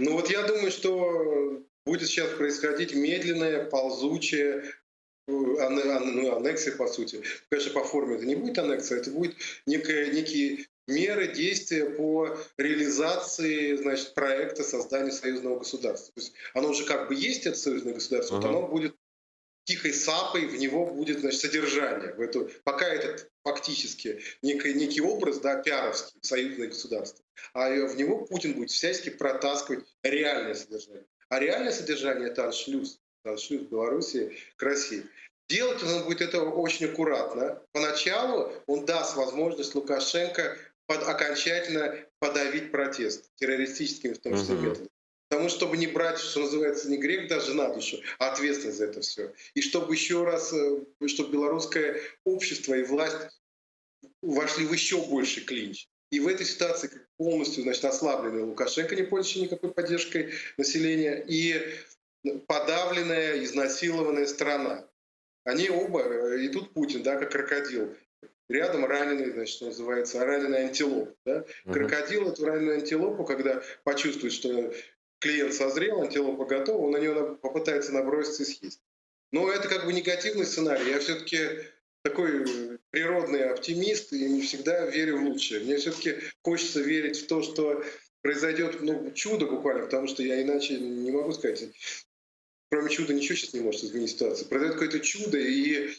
Ну вот я думаю, что будет сейчас происходить медленная, ползучая аннексия, по сути. Конечно, по форме это не будет аннексия, это будет некие меры, действия по реализации, значит, проекта создания союзного государства. То есть оно уже как бы есть, это союзное государство, вот Мгм. оно будет тихой сапой, в него будет, значит, содержание. В эту, пока это фактически некий образ, да, пиаровский, союзное государство, а в него Путин будет всячески протаскивать реальное содержание. А реальное содержание — это аншлюз Беларуси к России. Делать он будет это очень аккуратно. Поначалу он даст возможность Лукашенко окончательно подавить протест террористическими, в том числе, Мгм. методами. Потому чтобы не брать, что называется, не грех даже на душу, а ответственность за это все. И чтобы еще раз, чтобы белорусское общество и власть вошли в еще больший клинч. И в этой ситуации полностью, значит, ослабленный Лукашенко, не пользующий никакой поддержкой населения, и подавленная, изнасилованная страна. Они оба, и тут Путин, да, как крокодил, рядом раненый, значит, что называется, раненый антилоп. Да? Мгм. Крокодил эту раненую антилопу, когда почувствует, что клиент созрел, антилопа готова, он на нее попытается наброситься и съесть. Но это как бы негативный сценарий. Я все-таки такой природный оптимист и не всегда верю в лучшее. Мне все-таки хочется верить в то, что произойдет, ну, чудо буквально, потому что я иначе не могу сказать. Кроме чуда ничего сейчас не может изменить ситуацию. Произойдет какое-то чудо, и,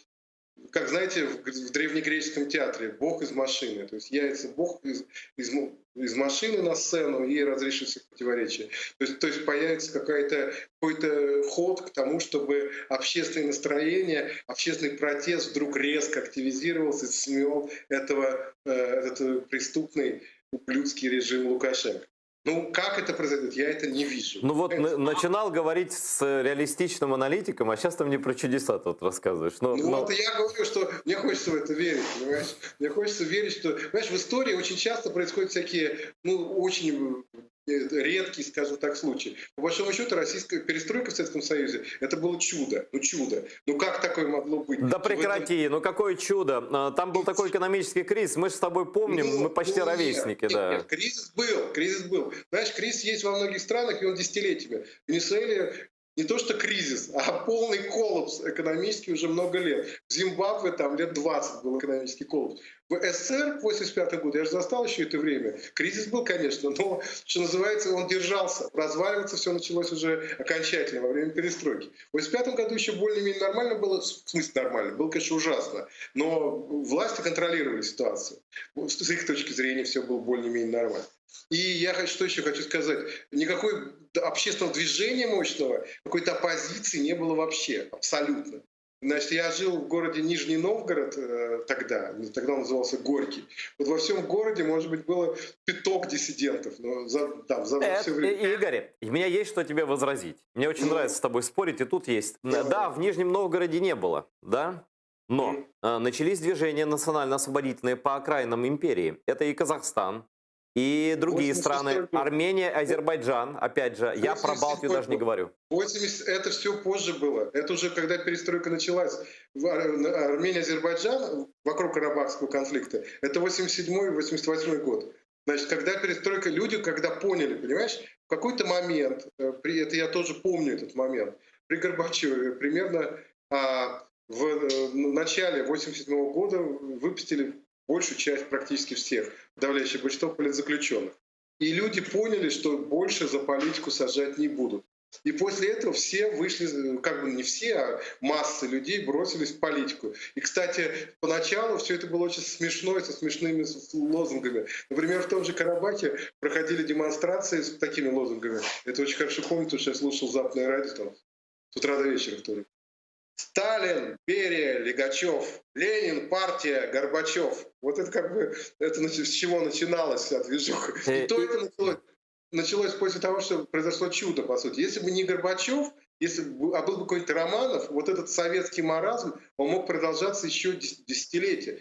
как знаете, в древнегреческом театре Бог из машины. То есть явится Бог из машины на сцену и разрешит все противоречия. То есть появится какой-то ход к тому, чтобы общественное настроение, общественный протест вдруг резко активизировался и смел этот преступный ублюдский режим Лукашенко. Ну, как это произойдет, я это не вижу. Ну вот начинал говорить с реалистичным аналитиком, а сейчас ты мне про чудеса тут рассказываешь. Ну вот и я говорю, что мне хочется в это верить, понимаешь? Мне хочется верить, что, понимаешь, в истории очень часто происходят всякие, ну, очень редкие, скажем так, случаи. По большому счету, российская перестройка в Советском Союзе — это было чудо. Ну, чудо. Ну, как такое могло быть? Да В этом... прекрати, ну какое чудо. Там был такой экономический кризис, мы же с тобой помним, мы почти Нет, ровесники, нет, нет, да. кризис был, кризис был. Знаешь, кризис есть во многих странах, и он десятилетиями. В Венесуэле не то что кризис, а полный коллапс экономический уже много лет. В Зимбабве там лет 20 был экономический коллапс. В СССР 85 год, я же застал еще это время, кризис был, конечно, но, что называется, он держался. Разваливаться все началось уже окончательно во время перестройки. В 85 году еще более-менее нормально было, в смысле нормально, было, конечно, ужасно, но власти контролировали ситуацию. С их точки зрения все было более-менее нормально. И я что еще хочу сказать. Никакой общественного движения мощного, какой-то оппозиции не было вообще, абсолютно. Значит, я жил в городе Нижний Новгород тогда он назывался Горький. Вот во всем городе, может быть, было пяток диссидентов, но за все время. Игорь, у меня есть что тебе возразить. Мне очень Ну, нравится с тобой спорить, и тут есть. Да, давай. в Нижнем Новгороде не было, да, но начались движения национально-освободительные по окраинам империи. Это и Казахстан, и другие страны. 86 год. Армения, Азербайджан. Опять же, я про Балтию 87 даже не год. говорю. 80, это все позже было. Это уже когда перестройка началась. Армения, Азербайджан вокруг Карабахского конфликта — это 87-88 год. Значит, когда перестройка, люди, когда поняли, понимаешь, в какой-то момент, это я тоже помню этот момент, при Горбачеве примерно в начале 87 года выпустили большую часть, практически всех, подавляющее большинство политзаключенных. И люди поняли, что больше за политику сажать не будут. И после этого все вышли, как бы не все, а массы людей бросились в политику. И, кстати, поначалу все это было очень смешно, со смешными лозунгами. Например, в том же Карабахе проходили демонстрации с такими лозунгами. Это очень хорошо помню, потому что я слушал западное радио там с утра до вечера в то время. Сталин, Берия, Лигачев, Ленин, партия, Горбачев. Вот это как бы, это с чего начиналась вся движуха. И то это началось после того, что произошло чудо, по сути. Если бы не Горбачев, а был бы какой-то Романов, вот этот советский маразм, он мог продолжаться еще десятилетия.